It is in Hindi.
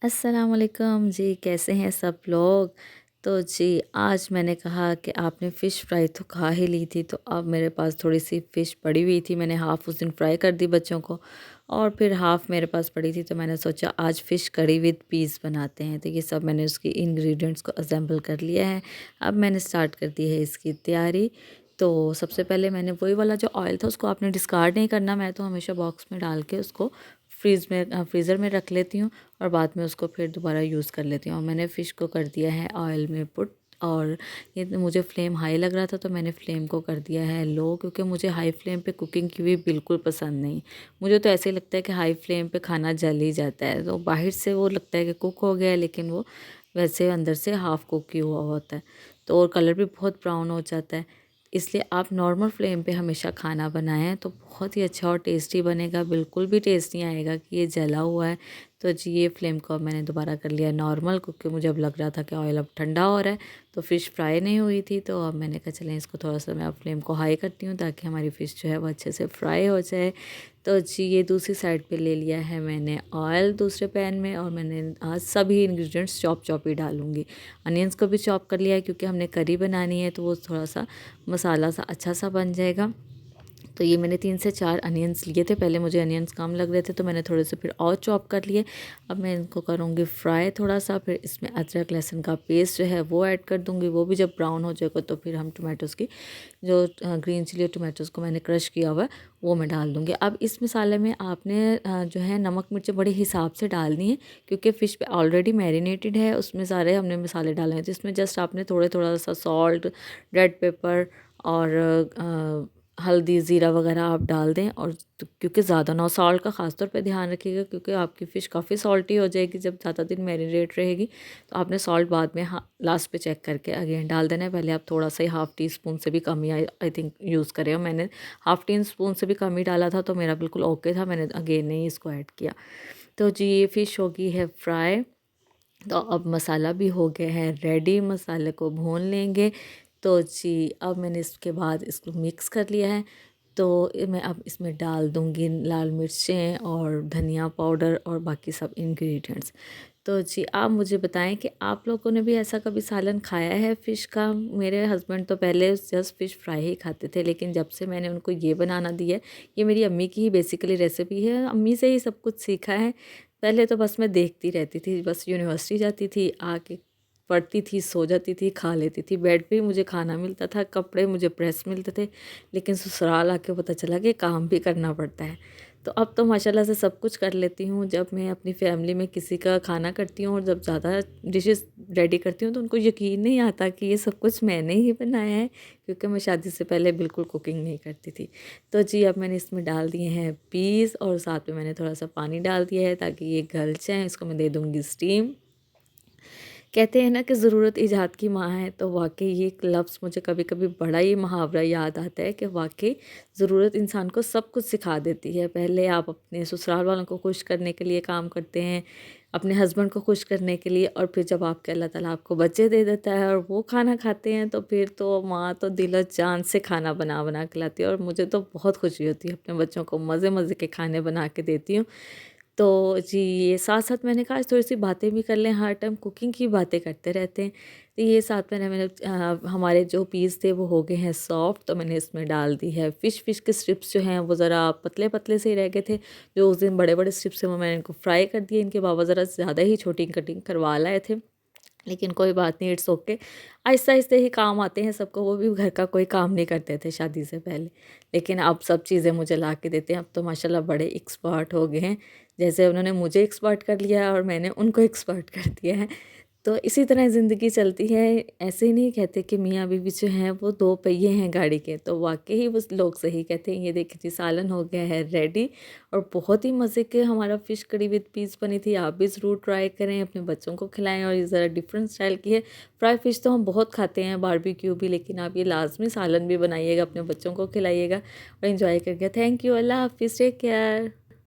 अस्सलाम वालेकुम जी, कैसे हैं सब लोग। तो जी, आज मैंने कहा कि आपने फ़िश फ्राई तो खा ही ली थी, तो अब मेरे पास थोड़ी सी फ़िश पड़ी हुई थी। मैंने हाफ़ उस दिन फ्राई कर दी बच्चों को, और फिर हाफ़ मेरे पास पड़ी थी, तो मैंने सोचा आज फ़िश करी विद पीस बनाते हैं। तो ये सब मैंने उसकी इंग्रेडिएंट्स को असेंबल कर लिया है। अब मैंने स्टार्ट कर दी है इसकी तैयारी। तो सबसे पहले मैंने वही वाला जो ऑयल था उसको आपने डिस्कार्ड नहीं करना। मैं तो हमेशा बॉक्स में डाल के उसको फ्रीज़र में रख लेती हूँ, और बाद में उसको फिर दोबारा यूज़ कर लेती हूँ। और मैंने फ़िश को कर दिया है ऑयल में पुट, और ये तो मुझे फ्लेम हाई लग रहा था, तो मैंने फ्लेम को कर दिया है लो, क्योंकि मुझे हाई फ्लेम पे कुकिंग की हुई बिल्कुल पसंद नहीं। मुझे तो ऐसे ही लगता है कि हाई फ्लेम पे खाना जल ही जाता है, तो बाहर से वो लगता है कि कुक हो गया है, लेकिन वो वैसे अंदर से हाफ़ कुक ही हुआ होता है। तो और कलर भी बहुत ब्राउन हो जाता है। इसलिए आप नॉर्मल फ्लेम पे हमेशा खाना बनाएं, तो बहुत ही अच्छा और टेस्टी बनेगा। बिल्कुल भी टेस्ट नहीं आएगा कि ये जला हुआ है। तो जी, ये फ्लेम को अब मैंने दोबारा कर लिया नॉर्मल, क्योंकि मुझे अब लग रहा था कि ऑयल अब ठंडा हो रहा है, तो फ़िश फ्राई नहीं हुई थी। तो अब मैंने कहा चलें इसको थोड़ा-सा मैं अब फ्लेम को हाई करती हूँ, ताकि हमारी फ़िश जो है वो अच्छे से फ्राई हो जाए। तो जी, ये दूसरी साइड पे ले लिया है मैंने ऑयल दूसरे पैन में, और मैंने आज सभी इंग्रेडिएंट्स चॉप ही डालूँगी। अनियंस को भी चॉप कर लिया है, क्योंकि हमने करी बनानी है, तो वो थोड़ा-सा मसाला सा अच्छा सा बन जाएगा। तो ये मैंने 3 से 4 अनियंस लिए थे। पहले मुझे अनियंस कम लग रहे थे, तो मैंने थोड़े से फिर और चॉप कर लिए। अब मैं इनको करूँगी फ्राई थोड़ा-सा, फिर इसमें अदरक लहसुन का पेस्ट जो है वो ऐड कर दूँगी। वो भी जब ब्राउन हो जाएगा, तो फिर हम टोमेटोज़ की जो ग्रीन चिली और टोमेटोज़ को मैंने क्रश किया हुआ है, वो मैं डाल दूँगी। अब इस मसाले में आपने जो है नमक मिर्च बड़े हिसाब से डालनी है, क्योंकि फ़िश पे ऑलरेडी मैरिनेटेड है, उसमें सारे हमने मसाले डाले हैं। तो इसमें जस्ट आपने थोड़ा सा सॉल्ट, रेड पेपर और हल्दी, ज़ीरा वगैरह आप डाल दें। और क्योंकि ज़्यादा ना हो, सॉल्ट का ख़ास तौर पे ध्यान रखिएगा, क्योंकि आपकी फ़िश काफ़ी सॉल्टी हो जाएगी जब ज़्यादा दिन मैरिनेट रहेगी। तो आपने सॉल्ट बाद में लास्ट पे चेक करके अगेन डाल देना है। पहले आप थोड़ा सा ही हाफ़ टी स्पून से भी कम ही आई थिंक यूज़ करें, और मैंने हाफ़ टी स्पून से भी कम ही डाला था, तो मेरा बिल्कुल ओके था। मैंने अगेन नहीं इसको ऐड किया। तो जी, ये फ़िश हो गई है फ्राई। तो अब मसाला भी हो गया है रेडी, मसाले को भून लेंगे। तो जी, अब मैंने इसके बाद इसको मिक्स कर लिया है। तो मैं अब इसमें डाल दूँगी लाल मिर्चें और धनिया पाउडर और बाकी सब इंग्रेडिएंट्स। तो जी, आप मुझे बताएं कि आप लोगों ने भी ऐसा कभी सालन खाया है फ़िश का। मेरे हस्बैंड तो पहले जस्ट फ़िश फ्राई ही खाते थे, लेकिन जब से मैंने उनको ये बनाना दिया है, ये मेरी अम्मी की ही बेसिकली रेसिपी है, अम्मी से ही सब कुछ सीखा है। पहले तो बस मैं देखती रहती थी, बस यूनिवर्सिटी जाती थी, आके पढ़ती थी, सो जाती थी, खा लेती थी। बेड पे ही मुझे खाना मिलता था, कपड़े मुझे प्रेस मिलते थे। लेकिन ससुराल आके पता चला कि काम भी करना पड़ता है। तो अब तो माशाल्लाह से सब कुछ कर लेती हूँ। जब मैं अपनी फैमिली में किसी का खाना करती हूँ, और जब ज़्यादा डिशेज़ रेडी करती हूँ, तो उनको यकीन नहीं आता कि ये सब कुछ मैंने ही बनाया है, क्योंकि मैं शादी से पहले बिल्कुल कुकिंग नहीं करती थी। तो जी, अब मैंने इसमें डाल दिए हैं पीस, और साथ में मैंने थोड़ा-सा पानी डाल दिया है, ताकि ये गल जाएँ। इसको मैं दे दूँगी स्टीम। कहते हैं ना कि ज़रूरत ईजाद की माँ है, तो वाक़ई ये एक लफ्ज़ मुझे कभी-कभी बड़ा ही मुहावरा याद आता है, कि वाक़ई ज़रूरत इंसान को सब कुछ सिखा देती है। पहले आप अपने ससुराल वालों को खुश करने के लिए काम करते हैं, अपने हस्बैंड को खुश करने के लिए, और फिर जब आपके अल्लाह ताला आपको बच्चे दे देता है और वो खाना खाते हैं, तो फिर तो माँ तो दिल जान से खाना बना-बना के लाती है। और मुझे तो बहुत खुशी होती है, अपने बच्चों को मज़े-मज़े के खाने बना के देती हूँ। तो जी, ये साथ-साथ मैंने कहा आज थोड़ी-सी बातें भी कर लें, हर टाइम कुकिंग की बातें करते रहते हैं। तो ये साथ में मैंने हमारे जो पीस थे वो हो गए हैं सॉफ्ट, तो मैंने इसमें डाल दी है फ़िश के स्ट्रिप्स जो हैं वो ज़रा पतले-पतले से ही रह गए थे। जो उस दिन बड़े-बड़े स्ट्रिप्स हैं वो मैंने इनको फ्राई कर दिए, इनके बाबा ज़रा ज़्यादा ही छोटी कटिंग करवा लाए थे। लेकिन कोई बात नहीं, इट्स ओके। आहिस्ता-आहिस्ता ही काम आते हैं सबको, वो भी घर का कोई काम नहीं करते थे शादी से पहले। लेकिन अब सब चीज़ें मुझे ला के देते हैं, अब तो माशाल्लाह बड़े एक्सपर्ट हो गए हैं। जैसे उन्होंने मुझे एक्सपर्ट कर लिया है, और मैंने उनको एक्सपर्ट कर दिया है। तो इसी तरह ज़िंदगी चलती है। ऐसे ही नहीं कहते कि मियाँ-बीवी जो हैं वो 2 पहिए हैं गाड़ी के, तो वाक़ई ही वो लोग सही कहते हैं। ये देखिए जी, सालन हो गया है रेडी, और बहुत ही मज़े के हमारा फ़िश करी विद पीस बनी थी। आप भी ज़रूर ट्राई करें, अपने बच्चों को खिलाएँ, और ये ज़रा डिफरेंट स्टाइल की है। फ्राई फ़िश तो हम बहुत खाते हैं, बारबेक्यू भी, लेकिन आप ये लाज़मी सालन भी बनाइएगा, अपने बच्चों को खिलाइएगा और एंजॉय करिएगा। थैंक यू, अल्लाह हाफ़िज़, टेक केयर।